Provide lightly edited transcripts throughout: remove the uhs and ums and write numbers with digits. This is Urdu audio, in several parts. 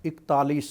41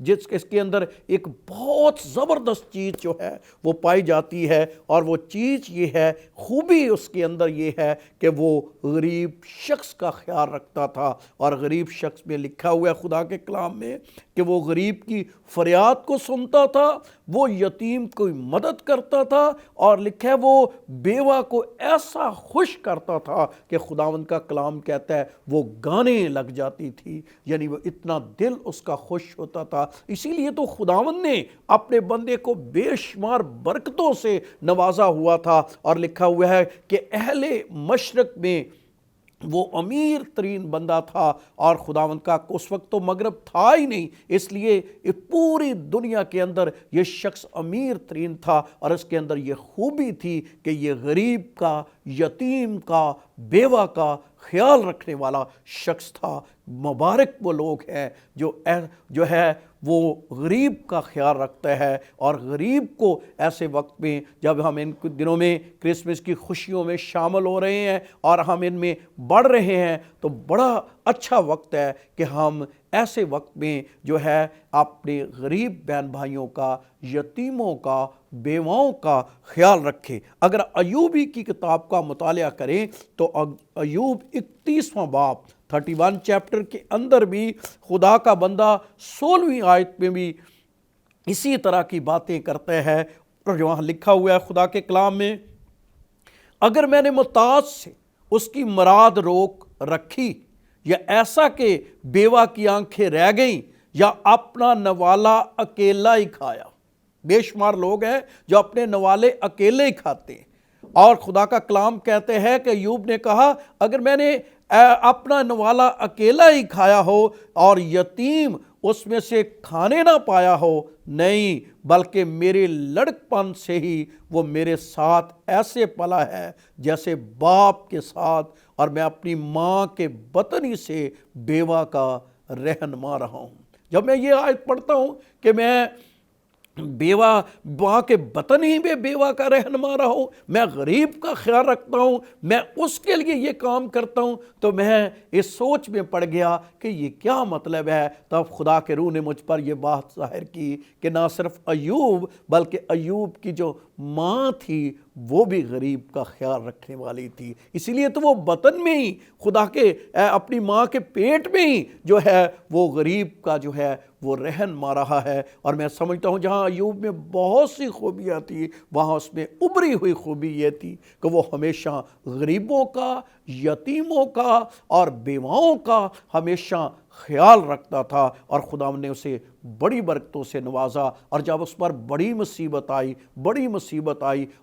اس کے اندر ایک بہت زبردست چیز جو ہے وہ پائی جاتی ہے، اور وہ چیز یہ ہے، خوبی اس کے اندر یہ ہے کہ وہ غریب شخص کا خیال رکھتا تھا۔ اور غریب شخص میں لکھا ہوا ہے خدا کے کلام میں کہ وہ غریب کی فریاد کو سنتا تھا، وہ یتیم کو مدد کرتا تھا، اور لکھا ہے وہ بیوہ کو ایسا خوش کرتا تھا کہ خداوند کا کلام کہتا ہے وہ گانے لگ جاتی تھی، یعنی وہ اتنا دل اس کا خوش ہوتا تھا۔ اسی لیے تو خداوند نے اپنے بندے کو بے شمار برکتوں سے نوازا ہوا تھا، اور لکھا ہوا ہے کہ اہل مشرق میں وہ امیر ترین بندہ تھا، اور خداوند کا اس وقت تو مغرب تھا ہی نہیں، اس لیے پوری دنیا کے اندر یہ شخص امیر ترین تھا، اور اس کے اندر یہ خوبی تھی کہ یہ غریب کا، یتیم کا، بیوہ کا خیال رکھنے والا شخص تھا۔ مبارک وہ لوگ ہیں جو ہے وہ غریب کا خیال رکھتا ہے، اور غریب کو ایسے وقت میں جب ہم ان دنوں میں کرسمس کی خوشیوں میں شامل ہو رہے ہیں اور ہم ان میں بڑھ رہے ہیں، تو بڑا اچھا وقت ہے کہ ہم ایسے وقت میں جو ہے اپنے غریب بہن بھائیوں کا، یتیموں کا، بیواؤں کا خیال رکھیں۔ اگر ایوبی کی کتاب کا مطالعہ کریں تو ایوب 31واں باب 31 چیپٹر کے اندر بھی خدا کا بندہ 16ویں آیت میں بھی اسی طرح کی باتیں کرتے ہیں، اور وہاں لکھا ہوا ہے خدا کے کلام میں، اگر میں نے محتاج سے اس کی مراد روک رکھی، یا ایسا کہ بیوہ کی آنکھیں رہ گئیں، یا اپنا نوالا اکیلا ہی کھایا۔ بے شمار لوگ ہیں جو اپنے نوالے اکیلے ہی کھاتے ہیں، اور خدا کا کلام کہتے ہیں کہ ایوب نے کہا اگر میں نے اپنا نوالا اکیلا ہی کھایا ہو اور یتیم اس میں سے کھانے نہ پایا ہو، نہیں بلکہ میرے لڑکپن سے ہی وہ میرے ساتھ ایسے پلا ہے جیسے باپ کے ساتھ، اور میں اپنی ماں کے بطن ہی سے بیوہ کا رہنما رہا ہوں۔ جب میں یہ آیت پڑھتا ہوں کہ میں بیوہ ماں کے بطن ہی میں بیوہ کا رہنما رہا ہوں، میں غریب کا خیال رکھتا ہوں، میں اس کے لیے یہ کام کرتا ہوں، تو میں اس سوچ میں پڑ گیا کہ یہ کیا مطلب ہے۔ تب خدا کے روح نے مجھ پر یہ بات ظاہر کی کہ نہ صرف ایوب بلکہ ایوب کی جو ماں تھی وہ بھی غریب کا خیال رکھنے والی تھی، اسی لیے تو وہ بطن میں ہی خدا کے اپنی ماں کے پیٹ میں ہی جو ہے وہ غریب کا جو ہے وہ رہن مار رہا ہے۔ اور میں سمجھتا ہوں جہاں ایوب میں بہت سی خوبیاں تھیں، وہاں اس میں ابری ہوئی خوبی یہ تھی کہ وہ ہمیشہ غریبوں کا، یتیموں کا اور بیواؤں کا ہمیشہ خیال رکھتا تھا، اور خدا نے اسے بڑی برکتوں سے نوازا۔ اور جب اس پر بڑی مصیبت آئی،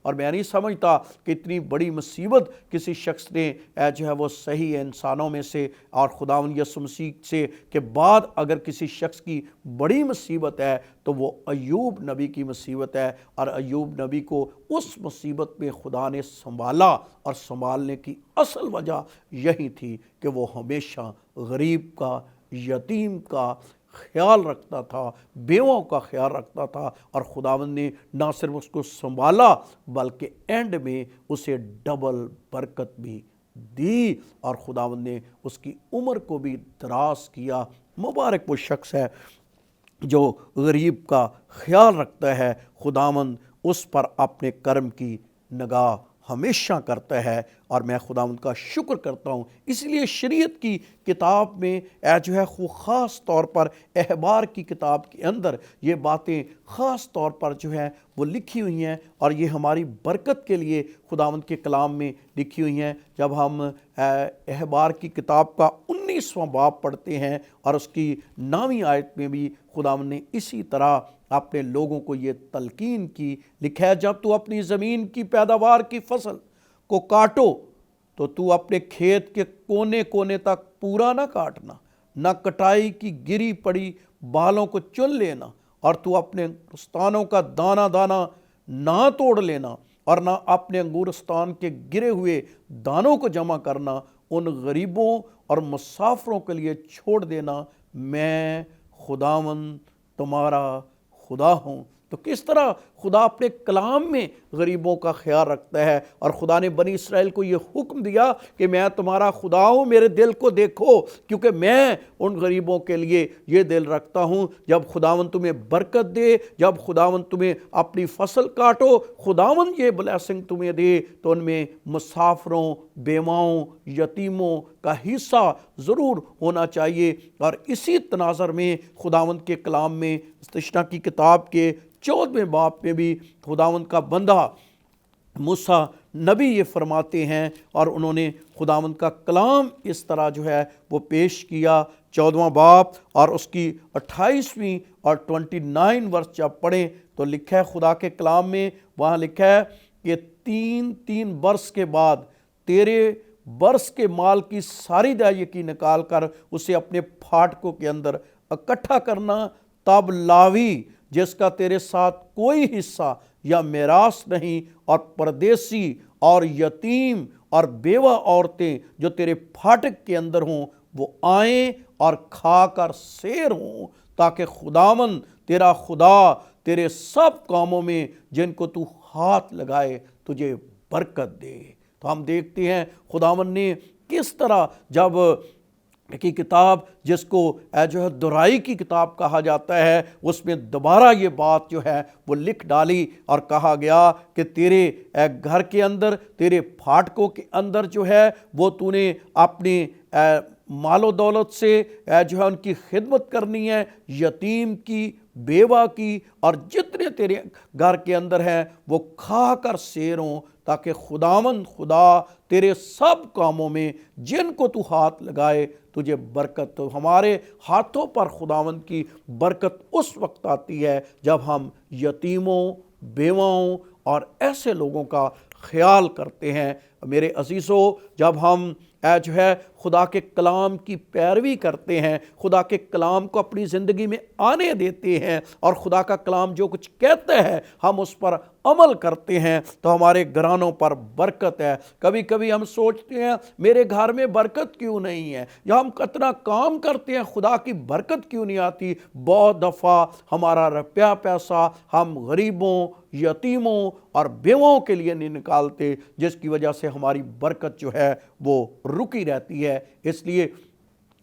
اور میں نہیں سمجھتا کہ اتنی بڑی مصیبت کسی شخص نے جو ہے وہ صحیح انسانوں میں سے اور خداوند یسوع مسیح سے کے بعد اگر کسی شخص کی بڑی مصیبت ہے تو وہ ایوب نبی کی مصیبت ہے، اور ایوب نبی کو اس مصیبت میں خدا نے سنبھالا، اور سنبھالنے کی اصل وجہ یہی تھی کہ وہ ہمیشہ غریب کا، یتیم کا خیال رکھتا تھا، بیووں کا خیال رکھتا تھا، اور خداوند نے نہ صرف اس کو سنبھالا بلکہ اینڈ میں اسے ڈبل برکت بھی دی، اور خداوند نے اس کی عمر کو بھی دراز کیا۔ مبارک وہ شخص ہے جو غریب کا خیال رکھتا ہے، خداوند اس پر اپنے کرم کی نگاہ ہمیشہ کرتا ہے، اور میں خداوند کا شکر کرتا ہوں۔ اس لیے شریعت کی کتاب میں جو ہے وہ خاص طور پر احبار کی کتاب کے اندر یہ باتیں خاص طور پر جو ہے وہ لکھی ہوئی ہیں، اور یہ ہماری برکت کے لیے خداوند کے کلام میں لکھی ہوئی ہیں۔ جب ہم احبار کی کتاب کا 19واں باب پڑھتے ہیں اور اس کی 9ویں آیت میں بھی خداوند نے اسی طرح اپنے لوگوں کو یہ تلقین کی، لکھا ہے جب تو اپنی زمین کی پیداوار کی فصل کو کاٹو تو تو اپنے کھیت کے کونے کونے تک پورا نہ کاٹنا، نہ کٹائی کی گری پڑی بالوں کو چن لینا، اور تو اپنے انگورستانوں کا دانہ دانہ نہ توڑ لینا، اور نہ اپنے انگورستان کے گرے ہوئے دانوں کو جمع کرنا، ان غریبوں اور مسافروں کے لیے چھوڑ دینا، میں خداوند تمہارا خدا ہوں۔ تو کس طرح خدا اپنے کلام میں غریبوں کا خیال رکھتا ہے، اور خدا نے بنی اسرائیل کو یہ حکم دیا کہ میں تمہارا خدا ہوں، میرے دل کو دیکھو، کیونکہ میں ان غریبوں کے لیے یہ دل رکھتا ہوں۔ جب خداوند تمہیں برکت دے، جب خداوند تمہیں اپنی فصل کاٹو، خداوند یہ بلیسنگ تمہیں دے، تو ان میں مسافروں، بیواؤں، یتیموں کا حصہ ضرور ہونا چاہیے۔ اور اسی تناظر میں خداوند کے کلام میں استثنا کی کتاب کے 14ویں باب میں بھی خداوند کا بندہ موسیٰ نبی یہ فرماتے ہیں، اور انہوں نے خداوند کا کلام اس طرح جو ہے وہ پیش کیا۔ 14واں باب اور اس کی 28ویں اور 29 ورس جب پڑھیں تو لکھا ہے خدا کے کلام میں، وہاں لکھا ہے کہ 3 برس کے بعد تیرے برس کے مال کی ساری دہائی کی نکال کر اسے اپنے پھاٹکوں کے اندر اکٹھا کرنا، تب لاوی جس کا تیرے ساتھ کوئی حصہ یا میراث نہیں، اور پردیسی اور یتیم اور بیوہ عورتیں جو تیرے پھاٹک کے اندر ہوں، وہ آئیں اور کھا کر سیر ہوں، تاکہ خداوند تیرا خدا تیرے سب کاموں میں جن کو تو ہاتھ لگائے تجھے برکت دے۔ تو ہم دیکھتے ہیں خداوند نے کس طرح، جب کی کتاب جس کو جو ہے دہرائی کی کتاب کہا جاتا ہے، اس میں دوبارہ یہ بات جو ہے وہ لکھ ڈالی، اور کہا گیا کہ تیرے گھر کے اندر، تیرے پھاٹکوں کے اندر جو ہے وہ تو نے اپنے مال و دولت سے جو ہے ان کی خدمت کرنی ہے، یتیم کی، بیوہ کی، اور جتنے تیرے گھر کے اندر ہیں وہ کھا کر سیر ہوں، تاکہ خداوند خدا تیرے سب کاموں میں جن کو تو ہاتھ لگائے تجھے برکت۔ تو ہمارے ہاتھوں پر خداوند کی برکت اس وقت آتی ہے جب ہم یتیموں، بیواؤں اور ایسے لوگوں کا خیال کرتے ہیں۔ میرے عزیزو، جب ہم جو ہے خدا کے کلام کی پیروی کرتے ہیں، خدا کے کلام کو اپنی زندگی میں آنے دیتے ہیں، اور خدا کا کلام جو کچھ کہتا ہے ہم اس پر عمل کرتے ہیں، تو ہمارے گھرانوں پر برکت ہے۔ کبھی کبھی ہم سوچتے ہیں میرے گھر میں برکت کیوں نہیں ہے، یا ہم کتنا کام کرتے ہیں خدا کی برکت کیوں نہیں آتی۔ بہت دفعہ ہمارا روپیہ پیسہ ہم غریبوں، یتیموں اور بیواؤں کے لیے نہیں نکالتے، جس کی وجہ سے ہماری برکت جو ہے وہ رکی رہتی ہے۔ اس لیے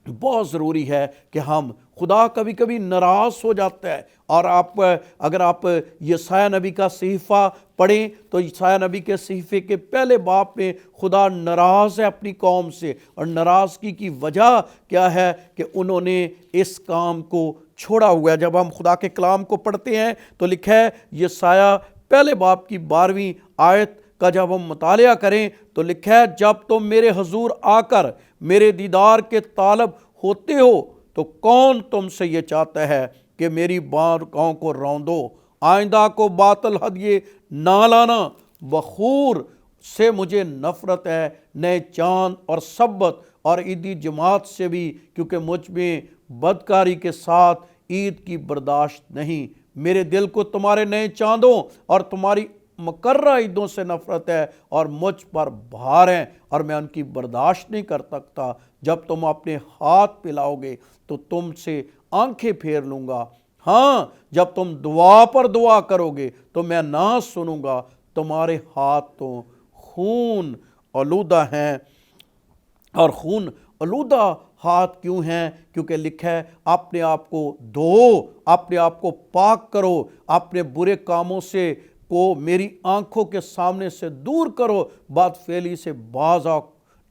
بہت ضروری ہے کہ ہم، خدا کبھی کبھی ناراض ہو جاتا ہے، اور اگر آپ یسایہ نبی کا صحیفہ پڑھیں تو یسایہ نبی کے صحیفے کے پہلے باب میں خدا ناراض ہے اپنی قوم سے، اور ناراضگی کی وجہ کیا ہے کہ انہوں نے اس کام کو چھوڑا ہوا ہے۔ جب ہم خدا کے کلام کو پڑھتے ہیں تو لکھا ہے یسایہ پہلے باب کی 12ویں آیت کا جب ہم مطالعہ کریں تو لکھا ہے، جب تم میرے حضور آ کر میرے دیدار کے طالب ہوتے ہو تو کون تم سے یہ چاہتا ہے کہ میری بارگاہوں کو روندو؟ آئندہ کو باطل ہدیے نہ لانا، بخور سے مجھے نفرت ہے، نئے چاند اور سبت اور عیدی جماعت سے بھی، کیونکہ مجھ میں بدکاری کے ساتھ عید کی برداشت نہیں۔ میرے دل کو تمہارے نئے چاندوں اور تمہاری مقررہ عیدوں سے نفرت ہے، اور مجھ پر بھار ہیں، اور میں ان کی برداشت نہیں کر سکتا۔ جب تم اپنے ہاتھ پھیلاؤ گے تو تم سے آنکھیں پھیر لوں گا۔ ہاں، جب تم دعا پر دعا کرو گے تو میں نہ سنوں گا۔ تمہارے ہاتھ تو خون آلودہ ہیں، اور خون آلودہ ہاتھ کیوں ہیں؟ کیونکہ لکھا ہے اپنے آپ کو دھو، اپنے آپ کو پاک کرو، اپنے برے کاموں سے کو میری آنکھوں کے سامنے سے دور کرو، بد فعلی سے باز آؤ،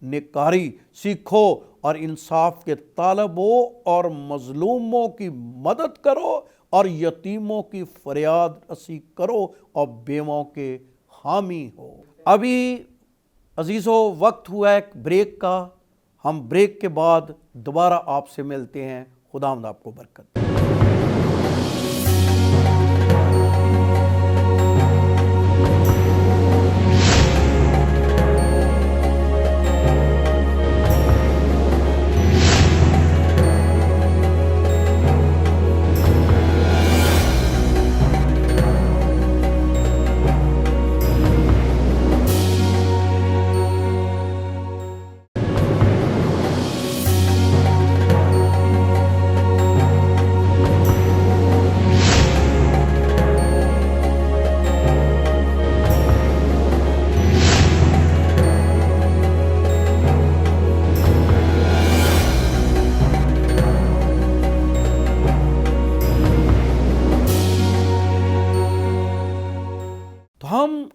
نیکاری سیکھو اور انصاف کے طالب ہو، اور مظلوموں کی مدد کرو، اور یتیموں کی فریاد رسی کرو، اور بیواؤں کے حامی ہو۔ ابھی عزیزو وقت ہوا ایک بریک کا، ہم بریک کے بعد دوبارہ آپ سے ملتے ہیں۔ خداوند آپ کو برکت دے۔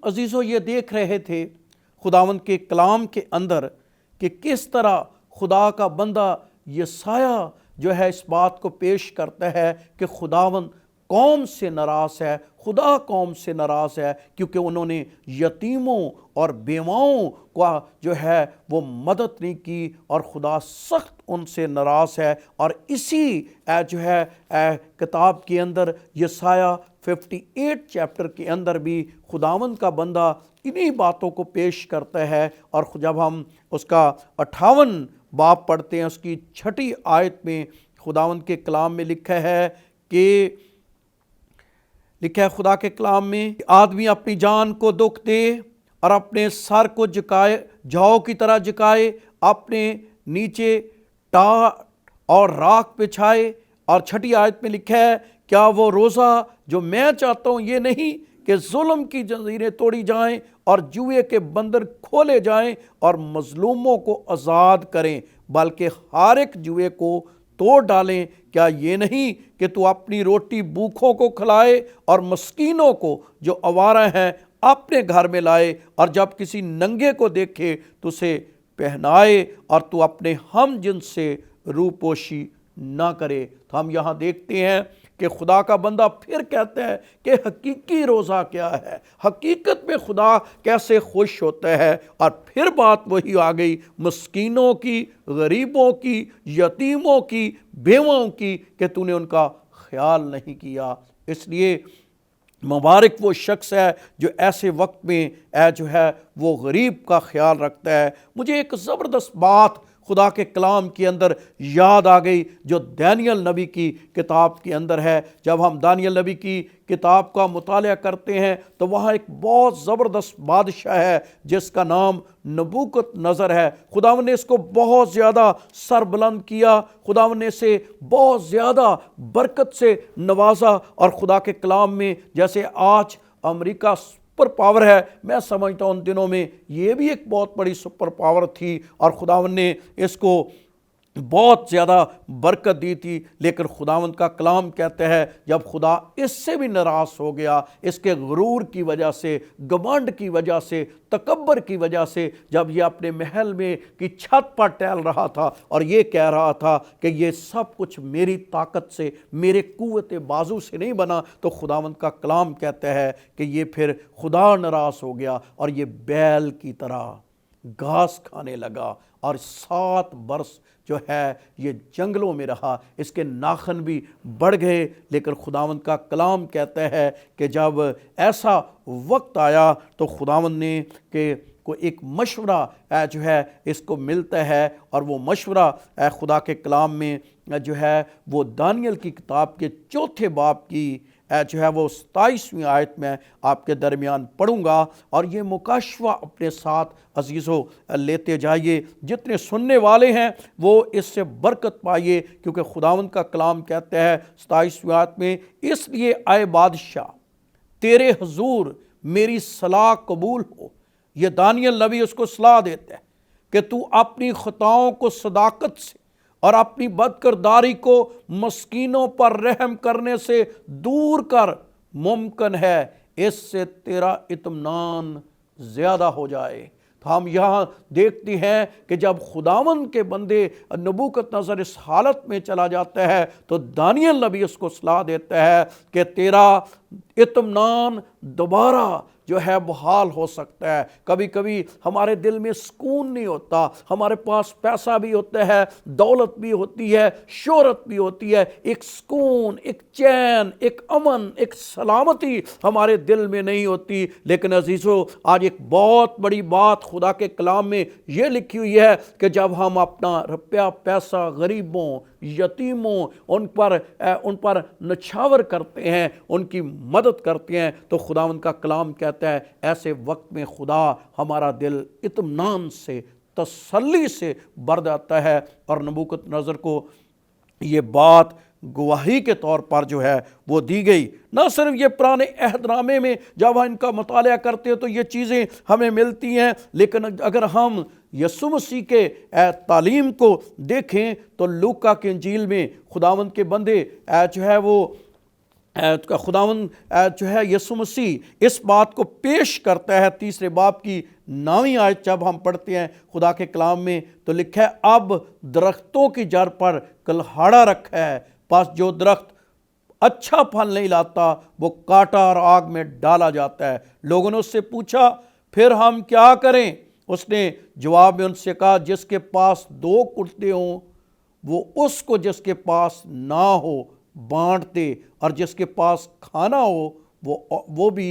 عزیزو یہ دیکھ رہے تھے خداوند کے کلام کے اندر کہ کس طرح خدا کا بندہ یسایہ جو ہے اس بات کو پیش کرتا ہے کہ خداوند قوم سے ناراض ہے، خدا قوم سے ناراض ہے کیونکہ انہوں نے یتیموں اور بیواؤں کا جو ہے وہ مدد نہیں کی، اور خدا سخت ان سے ناراض ہے۔ اور اسی جو ہے کتاب کے اندر یسایہ 58 چیپٹر کے اندر بھی خداوند کا بندہ انہی باتوں کو پیش کرتا ہے۔ اور جب ہم اس کا 58 باب پڑھتے ہیں، اس کی 6 آیت میں خداوند کے کلام میں لکھا ہے کہ خدا کے کلام میں، آدمی اپنی جان کو دکھ دے اور اپنے سر کو جھکائے، جاؤ کی طرح جھکائے، اپنے نیچے ٹاٹ اور راکھ بچھائے۔ اور 6 آیت میں لکھا ہے، کیا وہ روزہ جو میں چاہتا ہوں یہ نہیں کہ ظلم کی جنزیریں توڑی جائیں اور جوئے کے بندر کھولے جائیں اور مظلوموں کو آزاد کریں، بلکہ ہر ایک جوئے کو توڑ ڈالیں؟ کیا یہ نہیں کہ تو اپنی روٹی بھوکھوں کو کھلائے اور مسکینوں کو جو آوارہ ہیں اپنے گھر میں لائے، اور جب کسی ننگے کو دیکھے تو اسے پہنائے، اور تو اپنے ہم جنس سے روپوشی نہ کرے۔ تو ہم یہاں دیکھتے ہیں کہ خدا کا بندہ پھر کہتا ہے کہ حقیقی روزہ کیا ہے، حقیقت میں خدا کیسے خوش ہوتا ہے۔ اور پھر بات وہی آ گئی مسکینوں کی، غریبوں کی، یتیموں کی، بیواؤں کی، کہ تو نے ان کا خیال نہیں کیا۔ اس لیے مبارک وہ شخص ہے جو ایسے وقت میں جو ہے وہ غریب کا خیال رکھتا ہے۔ مجھے ایک زبردست بات خدا کے کلام کے اندر یاد آ گئی جو دانیل نبی کی کتاب کے اندر ہے۔ جب ہم دانیل نبی کی کتاب کا مطالعہ کرتے ہیں تو وہاں ایک بہت زبردست بادشاہ ہے جس کا نام نبوکت نظر ہے۔ خداوند نے اس کو بہت زیادہ سربلند کیا، خداوند نے اسے بہت زیادہ برکت سے نوازا، اور خدا کے کلام میں جیسے آج امریکہ سپر پاور ہے، میں سمجھتا ہوں ان دنوں میں یہ بھی ایک بہت بڑی سپر پاور تھی، اور خداوند نے اس کو بہت زیادہ برکت دی تھی۔ لیکن خداوند کا کلام کہتا ہے جب خدا اس سے بھی ناراض ہو گیا، اس کے غرور کی وجہ سے، گمنڈ کی وجہ سے، تکبر کی وجہ سے، جب یہ اپنے محل میں کی چھت پر ٹہل رہا تھا اور یہ کہہ رہا تھا کہ یہ سب کچھ میری طاقت سے، میرے قوت بازو سے نہیں بنا، تو خداوند کا کلام کہتا ہے کہ یہ پھر خدا ناراض ہو گیا اور یہ بیل کی طرح گھاس کھانے لگا، اور 7 برس جو ہے یہ جنگلوں میں رہا، اس کے ناخن بھی بڑھ گئے۔ لیکن خداوند کا کلام کہتا ہے کہ جب ایسا وقت آیا تو خداوند نے کہ کوئی ایک مشورہ جو ہے اس کو ملتا ہے، اور وہ مشورہ خدا کے کلام میں جو ہے وہ دانیل کی کتاب کے 4 باب کی جو ہے وہ 27ویں آیت میں آپ کے درمیان پڑھوں گا، اور یہ مکاشفہ اپنے ساتھ عزیزو لیتے جائیے۔ جتنے سننے والے ہیں وہ اس سے برکت پائیے، کیونکہ خداوند کا کلام کہتا ہے 27ویں آیت میں، اس لیے اے بادشاہ تیرے حضور میری صلاح قبول ہو۔ یہ دانیل نبی اس کو صلاح دیتا ہے کہ تو اپنی خطاؤں کو صداقت سے اور اپنی بدکرداری کو مسکینوں پر رحم کرنے سے دور کر، ممکن ہے اس سے تیرا اطمینان زیادہ ہو جائے۔ تو ہم یہاں دیکھتے ہیں کہ جب خداوند کے بندے نبوکت نظر اس حالت میں چلا جاتا ہے تو دانیل نبی اس کو صلاح دیتا ہے کہ تیرا اطمینان دوبارہ جو ہے بحال ہو سکتا ہے۔ کبھی کبھی ہمارے دل میں سکون نہیں ہوتا، ہمارے پاس پیسہ بھی ہوتا ہے، دولت بھی ہوتی ہے، شہرت بھی ہوتی ہے، ایک سکون، ایک چین، ایک امن، ایک سلامتی ہمارے دل میں نہیں ہوتی۔ لیکن عزیزو آج ایک بہت بڑی بات خدا کے کلام میں یہ لکھی ہوئی ہے کہ جب ہم اپنا روپیہ پیسہ غریبوں، یتیموں، ان پر نچھاور کرتے ہیں، ان کی مدد کرتے ہیں، تو خداوند کا کلام کہتا ہے ایسے وقت میں خدا ہمارا دل اطمینان سے، تسلی سے بھر جاتا ہے۔ اور نبوکت نظر کو یہ بات گواہی کے طور پر جو ہے وہ دی گئی۔ نہ صرف یہ پرانے عہد نامے میں جب ان کا مطالعہ کرتے ہیں تو یہ چیزیں ہمیں ملتی ہیں، لیکن اگر ہم یسوع مسیح کے تعلیم کو دیکھیں تو لوکا کی انجیل میں خداوند کے بندے جو ہے وہ خداوند جو ہے یسوع مسیح اس بات کو پیش کرتا ہے 3 باب کی 9ویں آیت جب ہم پڑھتے ہیں خدا کے کلام میں تو لکھا ہے اب درختوں کی جڑ پر کلہاڑا رکھا ہے، پس جو درخت اچھا پھل نہیں لاتا وہ کاٹا اور آگ میں ڈالا جاتا ہے۔ لوگوں نے اس سے پوچھا پھر ہم کیا کریں؟ اس نے جواب میں ان سے کہا جس کے پاس 2 کرتے ہوں وہ اس کو جس کے پاس نہ ہو بانٹ دے، اور جس کے پاس کھانا ہو وہ بھی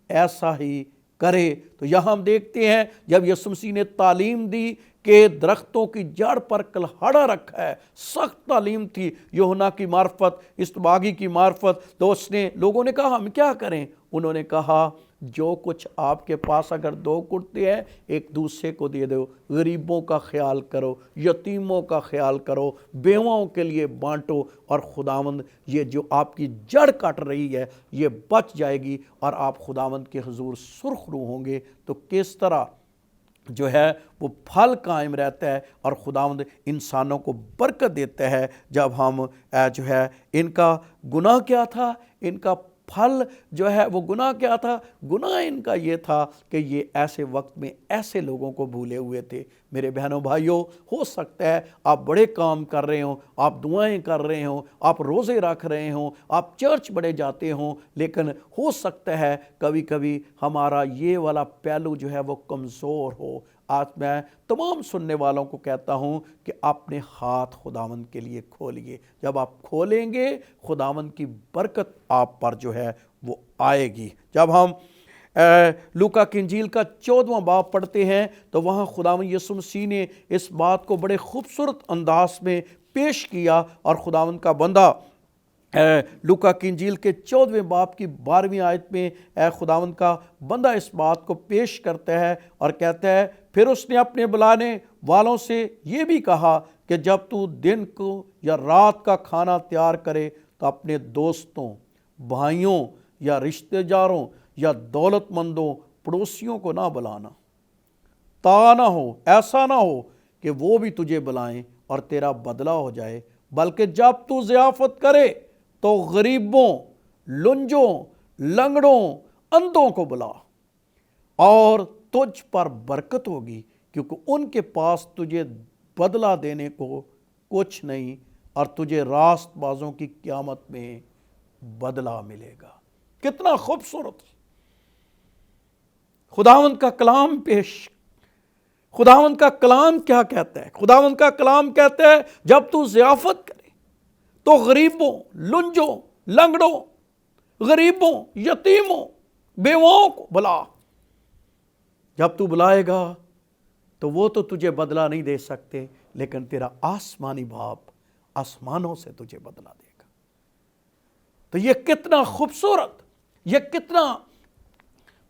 ایسا ہی کرے۔ تو یہاں ہم دیکھتے ہیں جب یسوع مسیح نے تعلیم دی کہ درختوں کی جڑ پر کلہاڑا رکھا ہے، سخت تعلیم تھی یوحنا کی معرفت، استباغی کی معرفت، تو اس نے لوگوں نے کہا ہم کیا کریں؟ انہوں نے کہا جو کچھ آپ کے پاس اگر 2 کرتے ہیں ایک دوسرے کو دے دو، غریبوں کا خیال کرو، یتیموں کا خیال کرو، بیواؤں کے لیے بانٹو، اور خداوند یہ جو آپ کی جڑ کٹ رہی ہے یہ بچ جائے گی اور آپ خداوند کے حضور سرخ رو ہوں گے۔ تو کس طرح جو ہے وہ پھل قائم رہتا ہے اور خداوند انسانوں کو برکت دیتا ہے جب ہم جو ہے ان کا گناہ کیا تھا، ان کا پھل جو ہے وہ گناہ کیا تھا؟ گناہ ان کا یہ تھا کہ یہ ایسے وقت میں ایسے لوگوں کو بھولے ہوئے تھے۔ میرے بہنوں بھائیوں، ہو سکتا ہے آپ بڑے کام کر رہے ہوں، آپ دعائیں کر رہے ہوں، آپ روزے رکھ رہے ہوں، آپ چرچ بڑے جاتے ہوں، لیکن ہو سکتا ہے کبھی کبھی ہمارا یہ والا پہلو جو ہے وہ کمزور ہو۔ آج میں تمام سننے والوں کو کہتا ہوں کہ اپنے ہاتھ خداوند کے لیے کھولیے۔ جب آپ کھولیں گے خداوند کی برکت آپ پر جو ہے وہ آئے گی۔ جب ہم لوکا کی انجیل کا 14واں باب پڑھتے ہیں تو وہاں خداوند یسوع مسیح نے اس بات کو بڑے خوبصورت انداز میں پیش کیا، اور خداوند کا بندہ لوکا کی انجیل کے 14ویں باب کی 12ویں آیت میں خداوند کا بندہ اس بات کو پیش کرتا ہے اور کہتا ہے پھر اس نے اپنے بلانے والوں سے یہ بھی کہا کہ جب تو دن کو یا رات کا کھانا تیار کرے تو اپنے دوستوں، بھائیوں یا رشتہ داروں یا دولت مندوں، پڑوسیوں کو نہ بلانا، تا نہ ہو، ایسا نہ ہو کہ وہ بھی تجھے بلائیں اور تیرا بدلہ ہو جائے، بلکہ جب تو ضیافت کرے تو غریبوں، لنجوں، لنگڑوں، اندھوں کو بلا، اور تجھ پر برکت ہوگی کیونکہ ان کے پاس تجھے بدلہ دینے کو کچھ نہیں، اور تجھے راست بازوں کی قیامت میں بدلہ ملے گا۔ کتنا خوبصورت خداوند کا کلام پیش۔ خداوند کا کلام کیا کہتا ہے؟ خداوند کا کلام کہتا ہے جب تو ضیافت کرے تو غریبوں، لنجوں، لنگڑوں، غریبوں، یتیموں، بیواؤں کو بلا۔ جب تو بلائے گا تو وہ تو تجھے بدلہ نہیں دے سکتے، لیکن تیرا آسمانی باپ آسمانوں سے تجھے بدلہ دے گا۔ تو یہ کتنا خوبصورت، یہ کتنا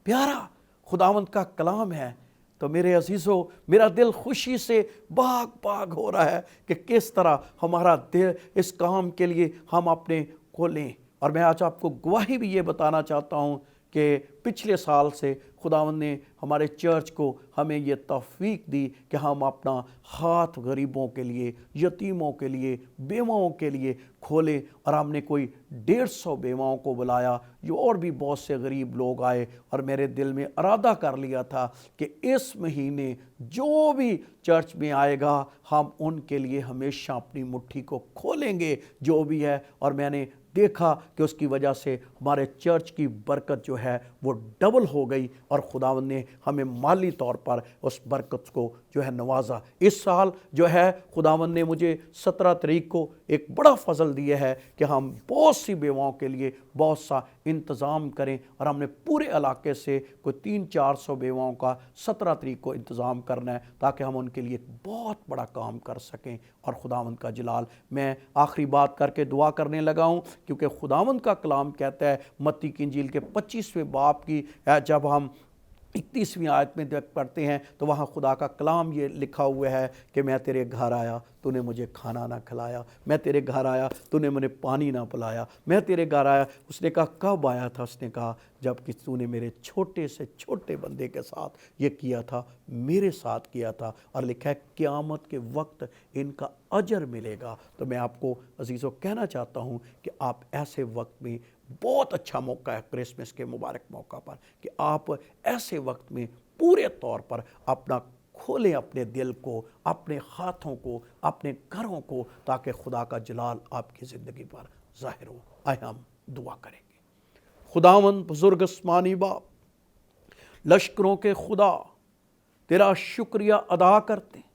پیارا خداوند کا کلام ہے۔ تو میرے عزیزو، میرا دل خوشی سے باغ باغ ہو رہا ہے کہ کس طرح ہمارا دل اس کام کے لیے ہم اپنے کو لیں۔ اور میں آج آپ کو گواہی بھی یہ بتانا چاہتا ہوں کہ پچھلے سال سے خداوند نے ہمارے چرچ کو ہمیں یہ توفیق دی کہ ہم اپنا ہاتھ غریبوں کے لیے، یتیموں کے لیے، بیواؤں کے لیے کھولے، اور ہم نے کوئی 150 بیواؤں کو بلایا، جو اور بھی بہت سے غریب لوگ آئے، اور میرے دل میں ارادہ کر لیا تھا کہ اس مہینے جو بھی چرچ میں آئے گا ہم ان کے لیے ہمیشہ اپنی مٹھی کو کھولیں گے جو بھی ہے۔ اور میں نے دیکھا کہ اس کی وجہ سے ہمارے چرچ کی برکت جو ہے وہ ڈبل ہو گئی، اور خداوند نے ہمیں مالی طور پر اس برکت کو جو ہے نوازا۔ اس سال جو ہے خداوند نے مجھے 17 تاریخ کو ایک بڑا فضل دیا ہے کہ ہم بہت سی بیواؤں کے لیے بہت سا انتظام کریں، اور ہم نے پورے علاقے سے کوئی 300-400 بیواؤں کا 17 تاریخ کو انتظام کرنا ہے تاکہ ہم ان کے لیے ایک بہت بڑا کام کر سکیں، اور خداوند کا جلال۔ میں آخری بات کر کے دعا کرنے لگا ہوں، کیونکہ خداوند کا کلام کہتا ہے متی کی انجیل کے 25ویں باب کی جب ہم 31ویں آیت میں پڑھتے ہیں تو وہاں خدا کا کلام یہ لکھا ہوا ہے کہ میں تیرے گھر آیا تو نے مجھے کھانا نہ کھلایا، میں تیرے گھر آیا تو نے مجھے پانی نہ پلایا، میں تیرے گھر آیا۔ اس نے کہا کب آیا تھا؟ اس نے کہا جب کہ تو نے میرے چھوٹے سے چھوٹے بندے کے ساتھ یہ کیا تھا، میرے ساتھ کیا تھا، اور لکھا ہے قیامت کے وقت ان کا اجر ملے گا۔ تو میں آپ کو عزیزو کہنا چاہتا ہوں کہ آپ ایسے وقت میں بہت اچھا موقع ہے کرسمس کے مبارک موقع پر کہ آپ ایسے وقت میں پورے طور پر اپنا کھولیں اپنے دل کو، اپنے ہاتھوں کو، اپنے گھروں کو، تاکہ خدا کا جلال آپ کی زندگی پر ظاہر ہو۔ آئے ہم دعا کریں گے۔ خداوند بزرگ آسمانی باپ، لشکروں کے خدا، تیرا شکریہ ادا کرتے ہیں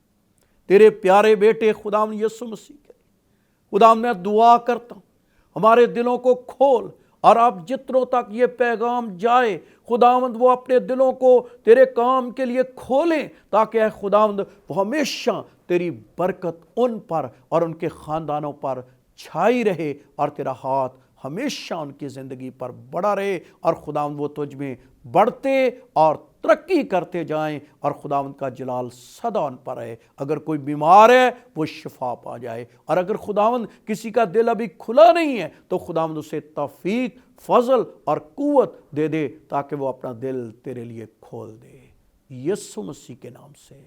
تیرے پیارے بیٹے خداوند یسوع مسیح کے لیے۔ خداوند میں دعا کرتا ہوں ہمارے دلوں کو کھول، اور اب جتنوں تک یہ پیغام جائے خداوند وہ اپنے دلوں کو تیرے کام کے لیے کھولیں، تاکہ اے خداوند وہ ہمیشہ تیری برکت ان پر اور ان کے خاندانوں پر چھائی رہے، اور تیرا ہاتھ ہمیشہ ان کی زندگی پر بڑا رہے، اور خداوند وہ تجھ میں بڑھتے اور ترقی کرتے جائیں، اور خداوند کا جلال سدا ان پر رہے۔ اگر کوئی بیمار ہے وہ شفا پا جائے، اور اگر خداوند کسی کا دل ابھی کھلا نہیں ہے تو خداوند اسے توفیق، فضل اور قوت دے دے، تاکہ وہ اپنا دل تیرے لیے کھول دے، یسوع مسیح کے نام سے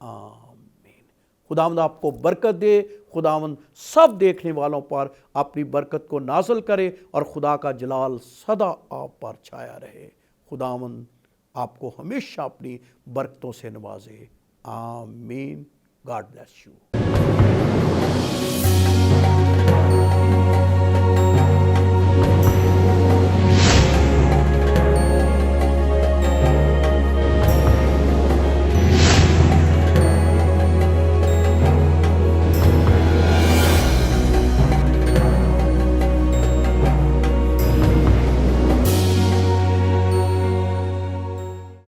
آمین۔ خداوند آپ کو برکت دے، خداوند سب دیکھنے والوں پر اپنی برکت کو نازل کرے، اور خدا کا جلال سدا آپ پر چھایا رہے۔ خداوند آپ کو ہمیشہ اپنی برکتوں سے نوازے، آمین۔ God bless you.